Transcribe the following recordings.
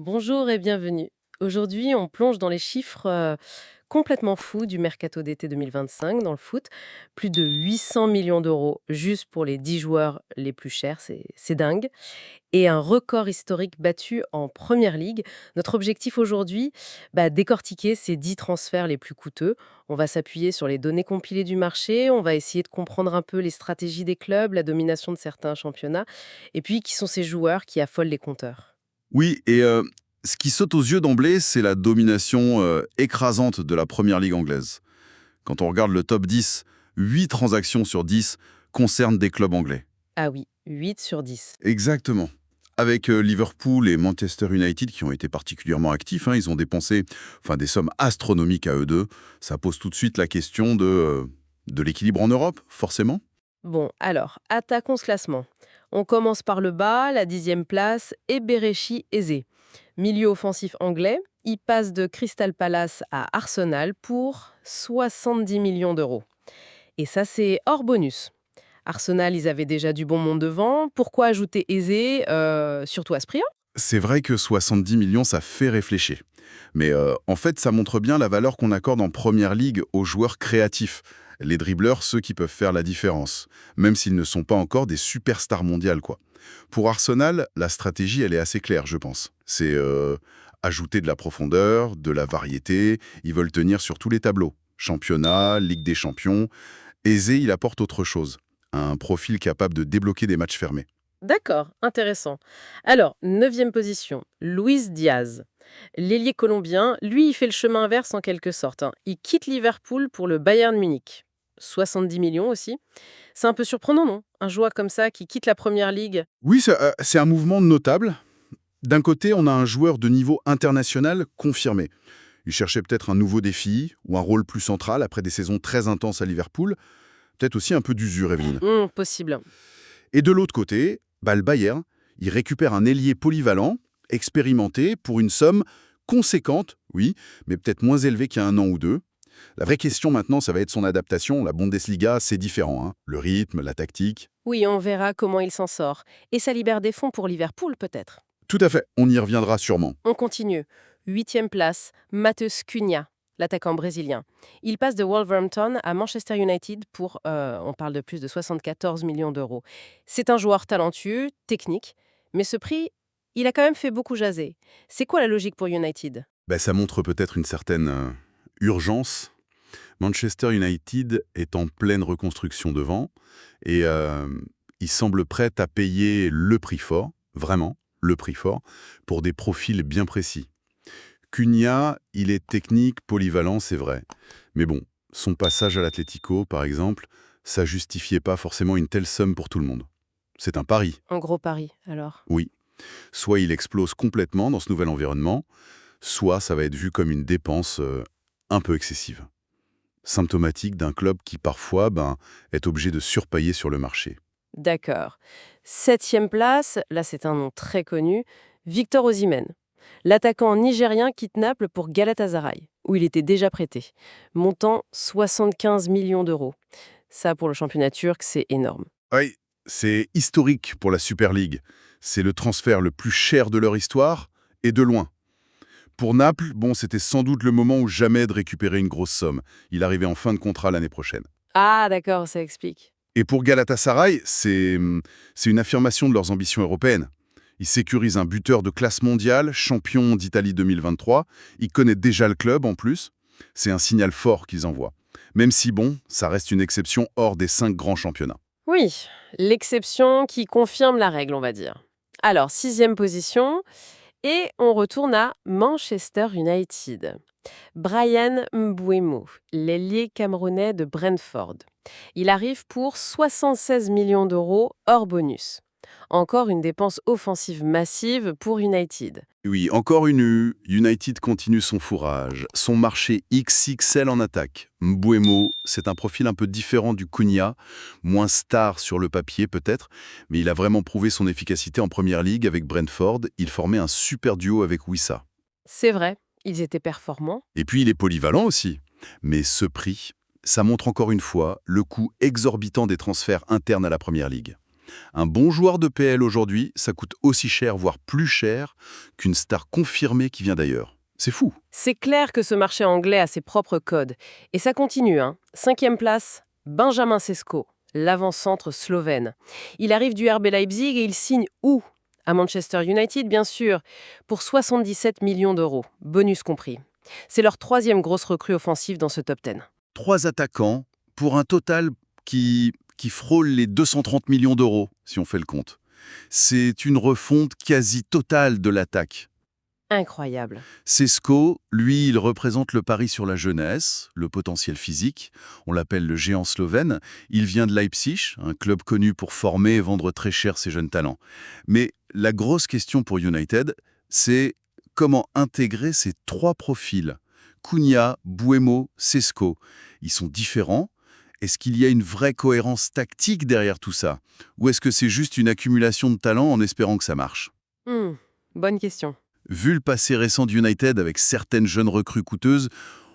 Bonjour et bienvenue. Aujourd'hui, on plonge dans les chiffres complètement fous du mercato d'été 2025 dans le foot. Plus de 800 millions d'euros juste pour les 10 joueurs les plus chers, c'est dingue. Et un record historique battu en Première Ligue. Notre objectif aujourd'hui, décortiquer ces 10 transferts les plus coûteux. On va s'appuyer sur les données compilées du marché, on va essayer de comprendre un peu les stratégies des clubs, la domination de certains championnats, et puis qui sont ces joueurs qui affolent les compteurs. Oui, et ce qui saute aux yeux d'emblée, c'est la domination écrasante de la Première Ligue anglaise. Quand on regarde le top 10, 8 transactions sur 10 concernent des clubs anglais. Ah oui, 8 sur 10. Exactement. Avec Liverpool et Manchester United qui ont été particulièrement actifs, hein, ils ont dépensé des sommes astronomiques à eux deux. Ça pose tout de suite la question de l'équilibre en Europe, forcément. Bon, alors, attaquons ce classement. On commence par le bas, la 10e place, et Berechi Eze. Milieu offensif anglais, il passe de Crystal Palace à Arsenal pour 70 millions d'euros. Et ça, c'est hors bonus. Arsenal, ils avaient déjà du bon monde devant. Pourquoi ajouter Eze, surtout à ce prix-là? C'est vrai que 70 millions, ça fait réfléchir. Mais en fait, ça montre bien la valeur qu'on accorde en Première Ligue aux joueurs créatifs. Les dribbleurs, ceux qui peuvent faire la différence, même s'ils ne sont pas encore des superstars mondiales, quoi. Pour Arsenal, la stratégie, elle est assez claire, je pense. C'est ajouter de la profondeur, de la variété. Ils veulent tenir sur tous les tableaux. Championnat, Ligue des Champions. Eze, il apporte autre chose. Un profil capable de débloquer des matchs fermés. D'accord, intéressant. Alors, 9e position, Luis Diaz. L'ailier colombien, lui, il fait le chemin inverse en quelque sorte, hein. Il quitte Liverpool pour le Bayern Munich. 70 millions aussi. C'est un peu surprenant, non? Un joueur comme ça qui quitte la première ligue. Oui, c'est un mouvement notable. D'un côté, on a un joueur de niveau international confirmé. Il cherchait peut-être un nouveau défi ou un rôle plus central après des saisons très intenses à Liverpool. Peut-être aussi un peu d'usure, Evelyne. Possible. Et de l'autre côté, le Bayern, il récupère un ailier polyvalent, expérimenté, pour une somme conséquente, oui, mais peut-être moins élevée qu'il y a un an ou deux. La vraie question maintenant, ça va être son adaptation. La Bundesliga, c'est différent, hein. Le rythme, la tactique. Oui, on verra comment il s'en sort. Et ça libère des fonds pour Liverpool, peut-être. Tout à fait, on y reviendra sûrement. On continue. 8e place, Matheus Cunha, l'attaquant brésilien. Il passe de Wolverhampton à Manchester United pour, on parle de plus de 74 millions d'euros. C'est un joueur talentueux, technique, mais ce prix, il a quand même fait beaucoup jaser. C'est quoi la logique pour United? Ça montre peut-être une certaine urgence. Manchester United est en pleine reconstruction devant et il semble prêt à payer le prix fort, vraiment, le prix fort, pour des profils bien précis. Cunha, il est technique, polyvalent, c'est vrai. Mais bon, son passage à l'Atlético, par exemple, ça justifiait pas forcément une telle somme pour tout le monde. C'est un pari, Un gros pari, alors. oui. Soit il explose complètement dans ce nouvel environnement, soit ça va être vu comme une dépense un peu excessive. Symptomatique d'un club qui parfois est obligé de surpayer sur le marché. D'accord. 7e place, là c'est un nom très connu, Victor Osimhen. L'attaquant nigérien quitte Naples pour Galatasaray, où il était déjà prêté. Montant 75 millions d'euros. Ça, pour le championnat turc, c'est énorme. Oui, c'est historique pour la Super League. C'est le transfert le plus cher de leur histoire, et de loin. Pour Naples, c'était sans doute le moment ou jamais de récupérer une grosse somme. Il arrivait en fin de contrat l'année prochaine. Ah, d'accord, ça explique. Et pour Galatasaray, c'est une affirmation de leurs ambitions européennes. Ils sécurisent un buteur de classe mondiale, champion d'Italie 2023. Ils connaissent déjà le club en plus. C'est un signal fort qu'ils envoient. Même si, ça reste une exception hors des 5 grands championnats. Oui, l'exception qui confirme la règle, on va dire. Alors, 6e position, et on retourne à Manchester United. Brian Mbeumo, l'ailier camerounais de Brentford. Il arrive pour 76 millions d'euros hors bonus. Encore une dépense offensive massive pour United. Oui, encore une U. United continue son fourrage. Son marché XXL en attaque. Mbeumo, c'est un profil un peu différent du Cunha, moins star sur le papier peut-être, mais il a vraiment prouvé son efficacité en Première Ligue avec Brentford. Il formait un super duo avec Wissa. C'est vrai, ils étaient performants. Et puis il est polyvalent aussi. Mais ce prix, ça montre encore une fois le coût exorbitant des transferts internes à la Première Ligue. Un bon joueur de PL aujourd'hui, ça coûte aussi cher, voire plus cher, qu'une star confirmée qui vient d'ailleurs. C'est fou. C'est clair que ce marché anglais a ses propres codes. Et ça continue, hein. 5e place, Benjamin Sesko, l'avant-centre slovène. Il arrive du RB Leipzig et il signe où? À Manchester United, bien sûr, pour 77 millions d'euros, bonus compris. C'est leur 3e grosse recrue offensive dans ce top 10. 3 attaquants pour un total qui frôle les 230 millions d'euros, si on fait le compte. C'est une refonte quasi totale de l'attaque. Incroyable. Sesko, lui, il représente le pari sur la jeunesse, le potentiel physique. On l'appelle le géant slovène. Il vient de Leipzig, un club connu pour former et vendre très cher ses jeunes talents. Mais la grosse question pour United, c'est comment intégrer ces 3 profils. Cunha, Buemo, Sesko. Ils sont différents. Est-ce qu'il y a une vraie cohérence tactique derrière tout ça? Ou est-ce que c'est juste une accumulation de talents en espérant que ça marche? Hmm, bonne question. Vu le passé récent d'United avec certaines jeunes recrues coûteuses,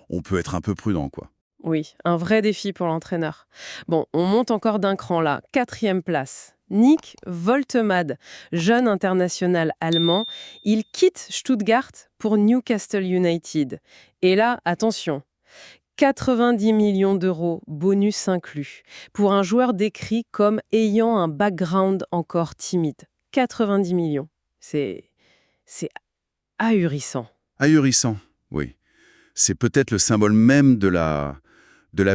on peut être un peu prudent, quoi. Oui, un vrai défi pour l'entraîneur. Bon, on monte encore d'un cran là. 4e place. Nick Woltemade, jeune international allemand, il quitte Stuttgart pour Newcastle United. Et là, attention, 90 millions d'euros, bonus inclus, pour un joueur décrit comme ayant un background encore timide. 90 millions. C'est ahurissant. Ahurissant, oui. C'est peut-être le symbole même de la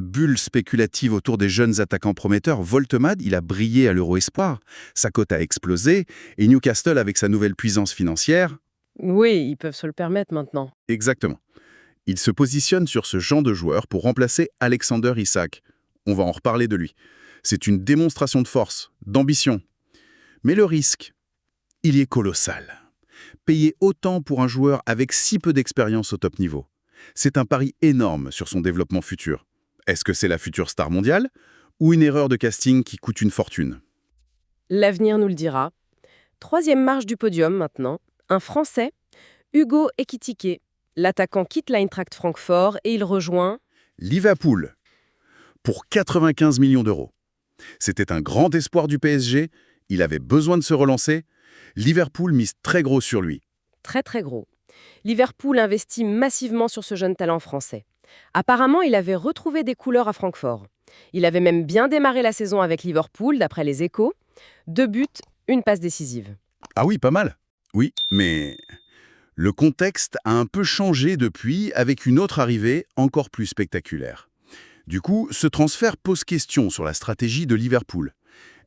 bulle spéculative autour des jeunes attaquants prometteurs. Woltemade, il a brillé à l'Euro Espoir, sa cote a explosé, et Newcastle, avec sa nouvelle puissance financière, Oui, ils peuvent se le permettre maintenant. exactement. Il se positionne sur ce genre de joueur pour remplacer Alexander Isak. On va en reparler de lui. C'est une démonstration de force, d'ambition. Mais le risque, il y est colossal. Payer autant pour un joueur avec si peu d'expérience au top niveau, c'est un pari énorme sur son développement futur. Est-ce que c'est la future star mondiale ou une erreur de casting qui coûte une fortune? L'avenir nous le dira. 3e marche du podium maintenant. Un Français, Hugo Ekitike. L'attaquant quitte l'Eintracht Francfort et il rejoint... Liverpool, pour 95 millions d'euros. C'était un grand espoir du PSG, il avait besoin de se relancer. Liverpool mise très gros sur lui. Très très gros. Liverpool investit massivement sur ce jeune talent français. Apparemment, il avait retrouvé des couleurs à Francfort. Il avait même bien démarré la saison avec Liverpool, d'après les Échos. 2 buts, une passe décisive. Ah oui, pas mal. Oui, mais le contexte a un peu changé depuis avec une autre arrivée encore plus spectaculaire. Du coup, ce transfert pose question sur la stratégie de Liverpool.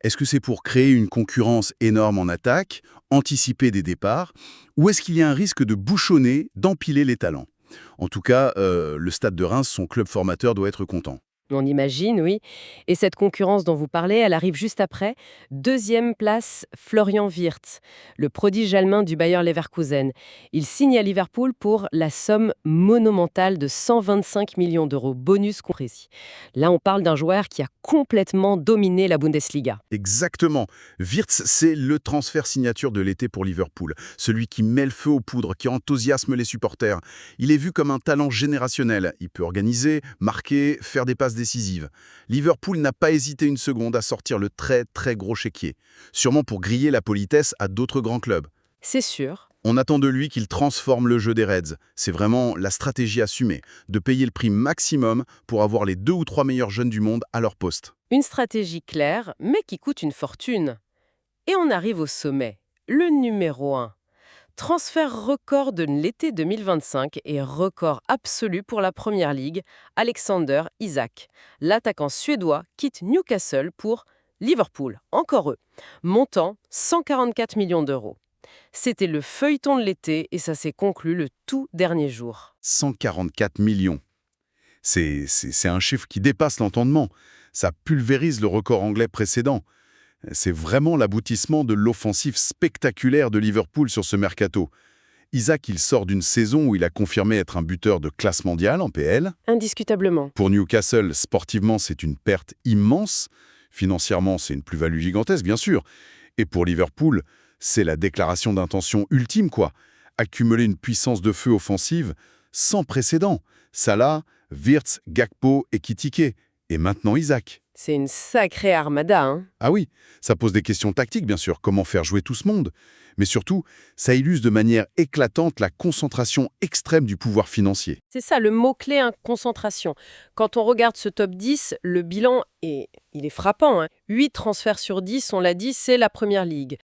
Est-ce que c'est pour créer une concurrence énorme en attaque, anticiper des départs, ou est-ce qu'il y a un risque de bouchonner, d'empiler les talents? En tout cas, le Stade de Reims, son club formateur, doit être content. On imagine, oui. Et cette concurrence dont vous parlez, elle arrive juste après. 2e place, Florian Wirtz, le prodige allemand du Bayer Leverkusen. Il signe à Liverpool pour la somme monumentale de 125 millions d'euros, bonus compris. Là, on parle d'un joueur qui a complètement dominé la Bundesliga. Exactement. Wirtz, c'est le transfert signature de l'été pour Liverpool. Celui qui met le feu aux poudres, qui enthousiasme les supporters. Il est vu comme un talent générationnel. Il peut organiser, marquer, faire des passes décisive. Liverpool n'a pas hésité une seconde à sortir le très très gros chéquier, sûrement pour griller la politesse à d'autres grands clubs. C'est sûr. On attend de lui qu'il transforme le jeu des Reds. C'est vraiment la stratégie assumée, de payer le prix maximum pour avoir les 2 ou 3 meilleurs jeunes du monde à leur poste. Une stratégie claire, mais qui coûte une fortune. Et on arrive au sommet, le numéro 1. Transfert record de l'été 2025 et record absolu pour la Première Ligue, Alexander Isak. L'attaquant suédois quitte Newcastle pour Liverpool, encore eux, montant 144 millions d'euros. C'était le feuilleton de l'été et ça s'est conclu le tout dernier jour. 144 millions. C'est un chiffre qui dépasse l'entendement. Ça pulvérise le record anglais précédent. C'est vraiment l'aboutissement de l'offensive spectaculaire de Liverpool sur ce mercato. Isak, il sort d'une saison où il a confirmé être un buteur de classe mondiale en PL. Indiscutablement. Pour Newcastle, sportivement, c'est une perte immense. Financièrement, c'est une plus-value gigantesque, bien sûr. Et pour Liverpool, c'est la déclaration d'intention ultime, quoi. Accumuler une puissance de feu offensive sans précédent. Salah, Wirtz, Gakpo et Ekitike. Et maintenant Isak. C'est une sacrée armada, hein. Ah oui, ça pose des questions tactiques, bien sûr, comment faire jouer tout ce monde. Mais surtout, ça illustre de manière éclatante la concentration extrême du pouvoir financier. C'est ça, le mot-clé, hein, concentration. Quand on regarde ce top 10, le bilan il est frappant, hein. 8 transferts sur 10, on l'a dit, c'est la première ligue.